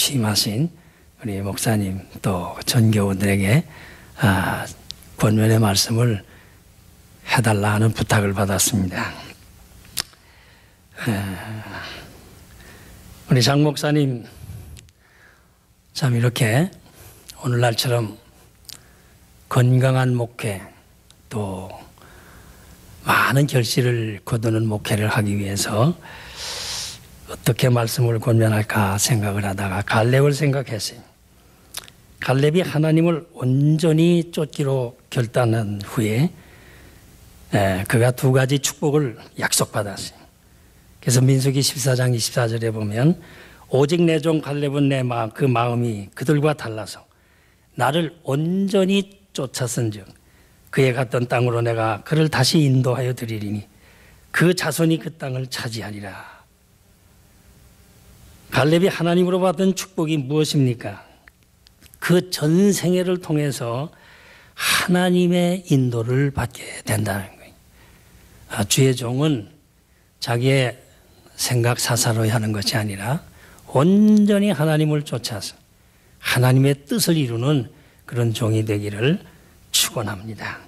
취임하신 우리 목사님 또 전교우들에게 권면의 말씀을 해달라 하는 부탁을 받았습니다. 우리 장 목사님 참 이렇게 오늘날처럼 건강한 목회 또 많은 결실을 거두는 목회를 하기 위해서 어떻게 말씀을 권면할까 생각을 하다가 갈렙을 생각했어요. 갈렙이 하나님을 온전히 쫓기로 결단한 후에 그가 두 가지 축복을 약속받았어요. 그래서 민수기 14장 24절에 보면 오직 내 종 갈렙은 내 마음 그 마음이 그들과 달라서 나를 온전히 쫓았은즉 그의 갔던 땅으로 내가 그를 다시 인도하여 드리리니 그 자손이 그 땅을 차지하리라. 갈렙이 하나님으로 받은 축복이 무엇입니까? 그 전생애를 통해서 하나님의 인도를 받게 된다는 거예요. 주의 종은 자기의 생각 사사로이 하는 것이 아니라 온전히 하나님을 쫓아서 하나님의 뜻을 이루는 그런 종이 되기를 축원합니다.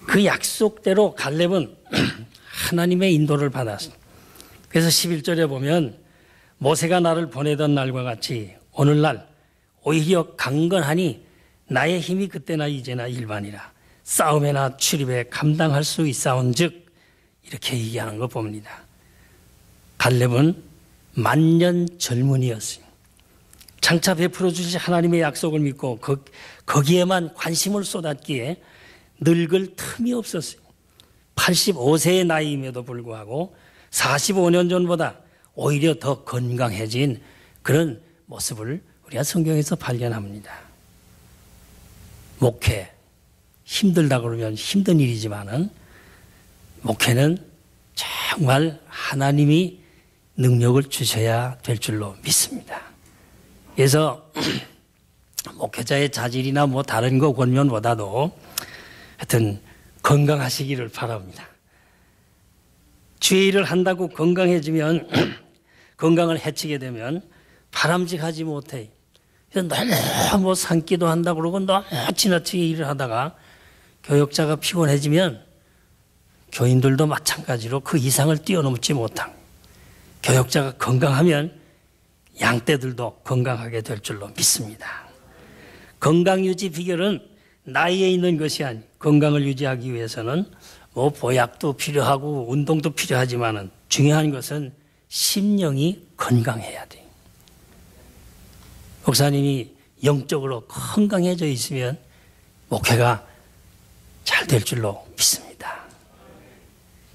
그 약속대로 갈렙은 하나님의 인도를 받았습니다. 그래서 11절에 보면 모세가 나를 보내던 날과 같이 오늘날 오히려 강건하니 나의 힘이 그때나 이제나 일반이라 싸움에나 출입에 감당할 수 있사온즉 이렇게 얘기하는 거 봅니다. 갈렙은 만년 젊은이였어요. 장차 베풀어 주실 하나님의 약속을 믿고 거기에만 관심을 쏟았기에 늙을 틈이 없었어요. 85세의 나이임에도 불구하고 45년 전보다 오히려 더 건강해진 그런 모습을 우리가 성경에서 발견합니다. 목회 힘들다 그러면 힘든 일이지만은 목회는 정말 하나님이 능력을 주셔야 될 줄로 믿습니다. 그래서 목회자의 자질이나 뭐 다른 거 권면보다도 하여튼 건강하시기를 바랍니다. 주의 일을 한다고 건강해지면 건강을 해치게 되면 바람직하지 못해. 그래서 너무 산기도 한다고 그러고 너무 지나치게 일을 하다가 교역자가 피곤해지면 교인들도 마찬가지로 그 이상을 뛰어넘지 못한 교역자가 건강하면 양떼들도 건강하게 될 줄로 믿습니다. 건강 유지 비결은 나이에 있는 것이 아니 건강을 유지하기 위해서는 뭐 보약도 필요하고 운동도 필요하지만은 중요한 것은 심령이 건강해야 돼요. 목사님이 영적으로 건강해져 있으면 목회가 잘 될 줄로 믿습니다.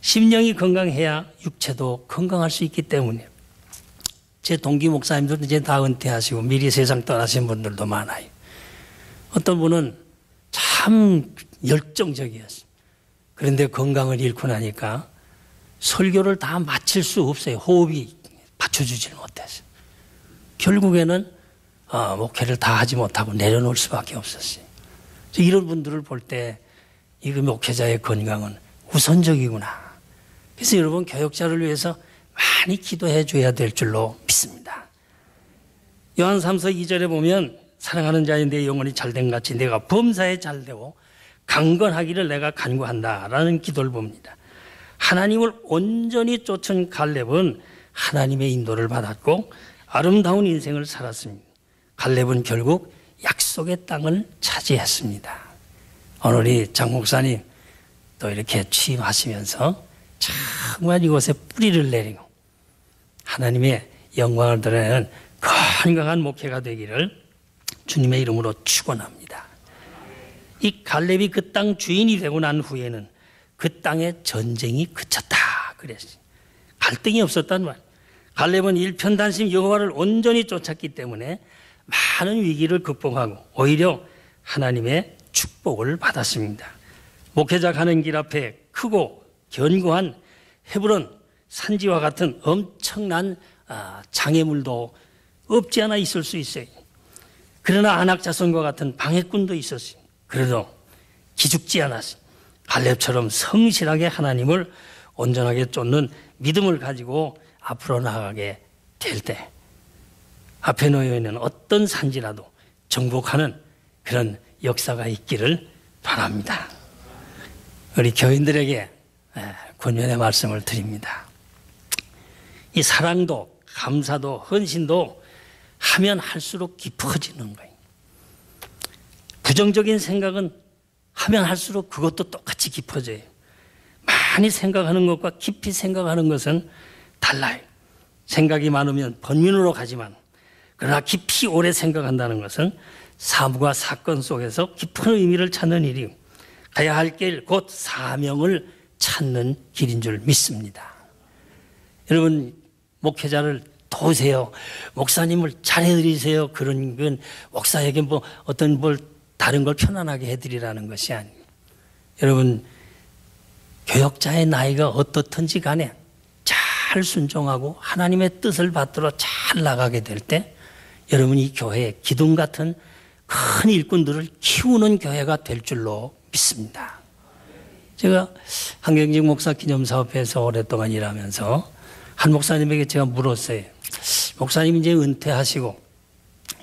심령이 건강해야 육체도 건강할 수 있기 때문에 제 동기 목사님들은 이제 다 은퇴하시고 미리 세상 떠나신 분들도 많아요. 어떤 분은 참 열정적이었어요. 그런데 건강을 잃고 나니까 설교를 다 마칠 수 없어요. 호흡이 받쳐주질 못했어요. 결국에는 목회를 다 하지 못하고 내려놓을 수밖에 없었어요. 이런 분들을 볼 때 이거 목회자의 건강은 우선적이구나. 그래서 여러분 교역자를 위해서 많이 기도해 줘야 될 줄로 믿습니다. 요한 3서 2절에 보면 사랑하는 자인 내 영혼이 잘된 같이 내가 범사에 잘되고 강건하기를 내가 간구한다라는 기도를 봅니다. 하나님을 온전히 쫓은 갈렙은 하나님의 인도를 받았고 아름다운 인생을 살았습니다. 갈렙은 결국 약속의 땅을 차지했습니다. 오늘 장 목사님 또 이렇게 취임하시면서 정말 이곳에 뿌리를 내리고 하나님의 영광을 드러내는 건강한 목회가 되기를 주님의 이름으로 축원합니다. 이 갈렙이 그 땅 주인이 되고 난 후에는 그 땅의 전쟁이 그쳤다 그랬어요. 갈등이 없었단 말이에요. 갈렙은 일편단심 여호와를 온전히 쫓았기 때문에 많은 위기를 극복하고 오히려 하나님의 축복을 받았습니다. 목회자 가는 길 앞에 크고 견고한 헤브론 산지와 같은 엄청난 장애물도 없지 않아 있을 수 있어요. 그러나 안악자손과 같은 방해꾼도 있었어요. 그래도 기죽지 않았어요. 갈렙처럼 성실하게 하나님을 온전하게 쫓는 믿음을 가지고 앞으로 나아가게 될 때 앞에 놓여 있는 어떤 산지라도 정복하는 그런 역사가 있기를 바랍니다. 우리 교인들에게 권면의 말씀을 드립니다. 이 사랑도 감사도 헌신도 하면 할수록 깊어지는 거예요. 부정적인 생각은 하면 할수록 그것도 똑같이 깊어져요. 많이 생각하는 것과 깊이 생각하는 것은 달라요. 생각이 많으면 번민으로 가지만 그러나 깊이 오래 생각한다는 것은 사무와 사건 속에서 깊은 의미를 찾는 일이요. 가야 할 길 곧 사명을 찾는 길인 줄 믿습니다. 여러분 목회자를 도우세요. 목사님을 잘해드리세요. 그런 건 목사에게 뭐 어떤 뭘 다른 걸 편안하게 해드리라는 것이 아니에요. 여러분 교역자의 나이가 어떻든지 간에 잘 순종하고 하나님의 뜻을 받들어 잘 나가게 될 때 여러분 이 교회에 기둥 같은 큰 일꾼들을 키우는 교회가 될 줄로 믿습니다. 제가 한경직 목사 기념사업회에서 오랫동안 일하면서 한 목사님에게 제가 물었어요. 목사님 이제 은퇴하시고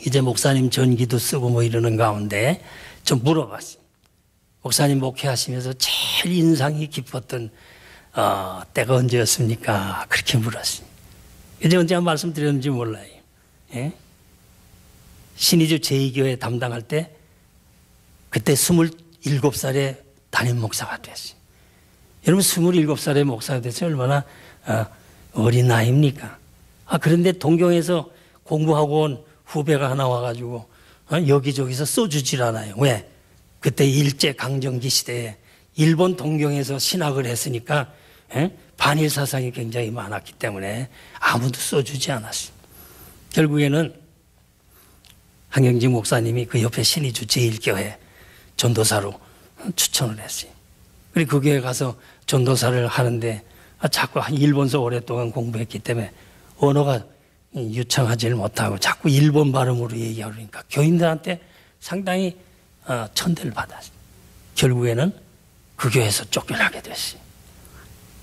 이제 목사님 전기도 쓰고 뭐 이러는 가운데 좀 물어봤어요. 목사님 목회하시면서 제일 인상이 깊었던 때가 언제였습니까? 그렇게 물었어요. 이제 언제 한 말씀 드렸는지 몰라요. 예? 신의주 제2교회 담당할 때 그때 27살에 담임 목사가 됐어요. 여러분 27살에 목사가 됐어요. 얼마나 어린 나이입니까? 그런데 동경에서 공부하고 온 후배가 하나 와가지고 여기저기서 써주질 않아요. 왜? 그때 일제강점기 시대에 일본 동경에서 신학을 했으니까 반일 사상이 굉장히 많았기 때문에 아무도 써주지 않았어요. 결국에는 한경직 목사님이 그 옆에 신의주 제1교회 전도사로 추천을 했어요. 그리고 그 교회 가서 전도사를 하는데 자꾸 일본서 오랫동안 공부했기 때문에 언어가 유창하지를 못하고 자꾸 일본 발음으로 얘기하니까 교인들한테 상당히 천대를 받았어요. 결국에는 그 교회에서 쫓겨나게 됐어요.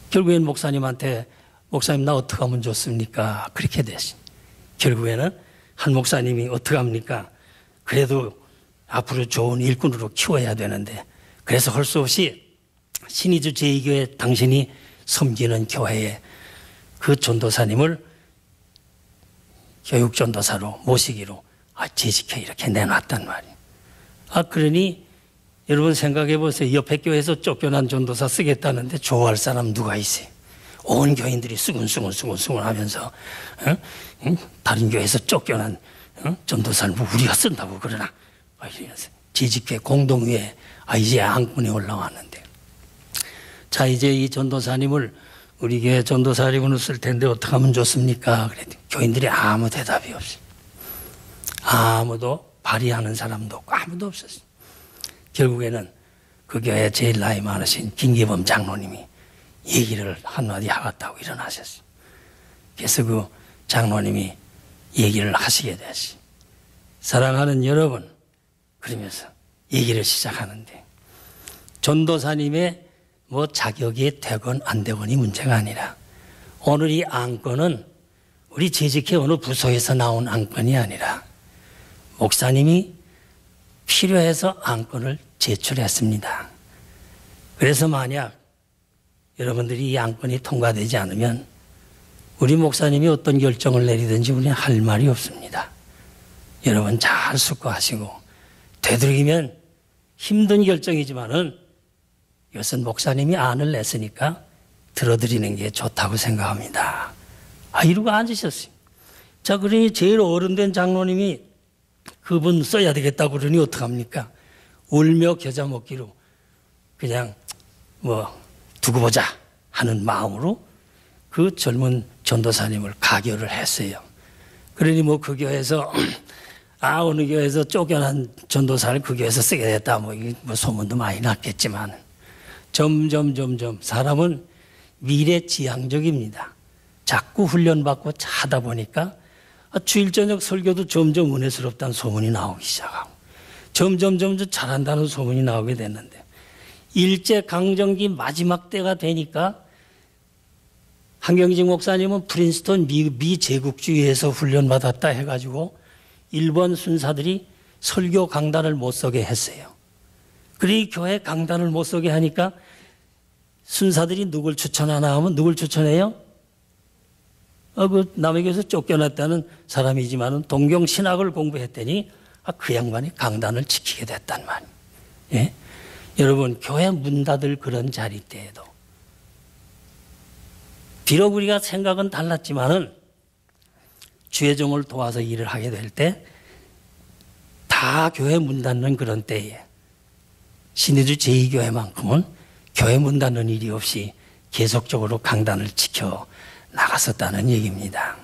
결국에는 목사님한테 목사님 나 어떻게 하면 좋습니까? 그렇게 됐어요. 결국에는 한 목사님이 어떻게 합니까? 그래도 앞으로 좋은 일꾼으로 키워야 되는데 그래서 할 수 없이 신의주 제2교회 당신이 섬기는 교회에 그 전도사님을 교육전도사로 모시기로 재직해 이렇게 내놨단 말이에요. 그러니 여러분 생각해 보세요. 옆에 교회에서 쫓겨난 전도사 쓰겠다는데 좋아할 사람 누가 있어요? 온 교인들이 수군수군 하면서 다른 교회에서 쫓겨난 전도사를 뭐 우리가 쓴다고 그러나 이러면서 재직회 공동회에 이제 안건이 올라왔는데 자 이제 이 전도사님을 우리 교회 전도사님을 쓸 텐데 어떻게 하면 좋습니까? 그랬더니 교인들이 아무 대답이 없어요. 아무도 발의하는 사람도 없고 아무도 없었어요. 결국에는 그 교회 제일 나이 많으신 김기범 장로님이 얘기를 한마디 하겠다고 일어나셨어요. 그래서 그 장로님이 얘기를 하시게 됐어요. 사랑하는 여러분 그러면서 얘기를 시작하는데 전도사님의 뭐 자격이 되건 안 되건이 문제가 아니라 오늘 이 안건은 우리 재직회 어느 부서에서 나온 안건이 아니라 목사님이 필요해서 안건을 제출했습니다. 그래서 만약 여러분들이 이 안건이 통과되지 않으면 우리 목사님이 어떤 결정을 내리든지 우리는 할 말이 없습니다. 여러분 잘 숙고하시고 되도록이면 힘든 결정이지만은 이것은 목사님이 안을 냈으니까 들어드리는 게 좋다고 생각합니다. 이러고 앉으셨어요. 자, 그러니 제일 어른된 장로님이 그분 써야 되겠다고 그러니 어떡합니까? 울며 겨자 먹기로 그냥 뭐 두고 보자 하는 마음으로 그 젊은 전도사님을 가결을 했어요. 그러니 뭐 그 교회에서 어느 교회에서 쫓겨난 전도사를 그 교회에서 쓰게 됐다 뭐 소문도 많이 났겠지만 점점 사람은 미래지향적입니다. 자꾸 훈련받고 하다 보니까 주일 저녁 설교도 점점 은혜스럽다는 소문이 나오기 시작하고 점점 잘한다는 소문이 나오게 됐는데 일제강점기 마지막 때가 되니까 한경직 목사님은 프린스턴 미 제국주의에서 훈련받았다 해가지고 일본 순사들이 설교 강단을 못 서게 했어요. 그러니 교회 강단을 못 서게 하니까 순사들이 누굴 추천하나 하면 누굴 추천해요? 그 남의 교회에서 쫓겨났다는 사람이지만 동경신학을 공부했더니 그 양반이 강단을 지키게 됐단 말이에요. 예? 여러분, 교회 문 닫을 그런 자리 때에도 비록 우리가 생각은 달랐지만은 주의 종을 도와서 일을 하게 될 때 다 교회 문 닫는 그런 때에 신의주 제2교회만큼은 교회 문 닫는 일이 없이 계속적으로 강단을 지켜 나갔었다는 얘기입니다.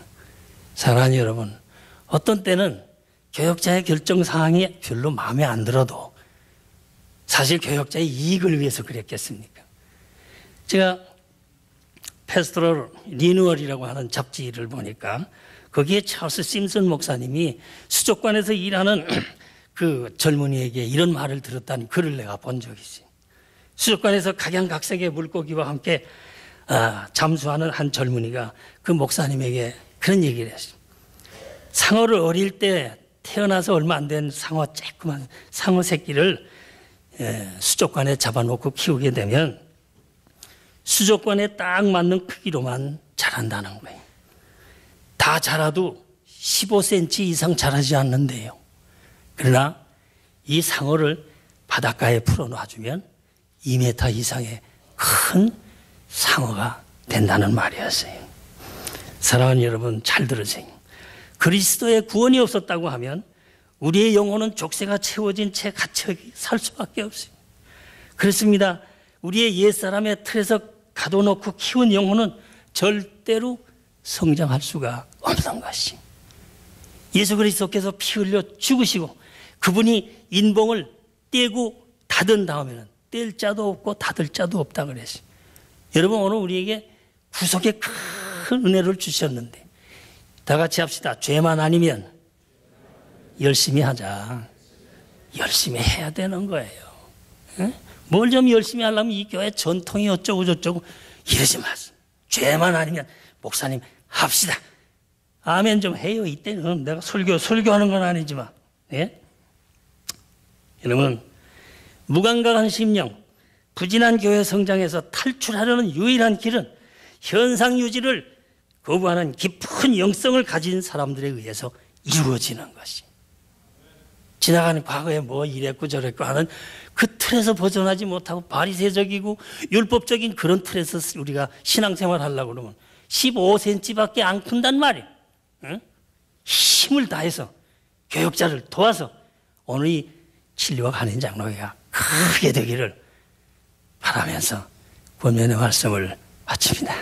사랑하는 여러분, 어떤 때는 교역자의 결정사항이 별로 마음에 안 들어도 사실 교역자의 이익을 위해서 그랬겠습니까? 제가 패스토럴 리뉴얼이라고 하는 잡지를 보니까 거기에 찰스 심슨 목사님이 수족관에서 일하는 그 젊은이에게 이런 말을 들었다는 글을 내가 본 적이 있어요. 수족관에서 각양각색의 물고기와 함께 잠수하는 한 젊은이가 그 목사님에게 그런 얘기를 했어요. 상어를 어릴 때 태어나서 얼마 안 된 상어, 쬐끄만 상어 새끼를 수족관에 잡아놓고 키우게 되면 수족관에 딱 맞는 크기로만 자란다는 거예요. 다 자라도 15cm 이상 자라지 않는데요. 그러나 이 상어를 바닷가에 풀어놔주면 2m 이상의 큰 상어가 된다는 말이었어요. 사랑하는 여러분, 잘 들으세요. 그리스도의 구원이 없었다고 하면 우리의 영혼은 족쇄가 채워진 채 갇혀 살 수밖에 없어요. 그렇습니다. 우리의 옛사람의 틀에서 가둬놓고 키운 영혼은 절대로 성장할 수가 없는 것이. 예수 그리스도께서 피 흘려 죽으시고 그분이 인봉을 떼고 닫은 다음에는 뗄 자도 없고 닫을 자도 없다 그랬어요. 여러분, 오늘 우리에게 구속의 큰 은혜를 주셨는데 다 같이 합시다. 죄만 아니면 열심히 하자. 열심히 해야 되는 거예요. 뭘 좀 열심히 하려면 이 교회 전통이 어쩌고 저쩌고 이러지 마세요. 죄만 아니면 목사님 합시다. 아멘 좀 해요. 이때는 내가 설교하는 건 아니지만. 예? 여러분, 무감각한 심령, 부진한 교회 성장에서 탈출하려는 유일한 길은 현상 유지를 거부하는 깊은 영성을 가진 사람들에 의해서 이루어지는 것이. 지나가는 과거에 뭐 이랬고 저랬고 하는 그 틀에서 벗어나지 못하고 바리새적이고 율법적인 그런 틀에서 우리가 신앙생활 하려고 그러면 15cm밖에 안 큰단 말이에요. 응? 힘을 다해서 교역자를 도와서 오늘 이 진리와 간인 장로회가 크게 되기를 바라면서 본면의 말씀을 마칩니다.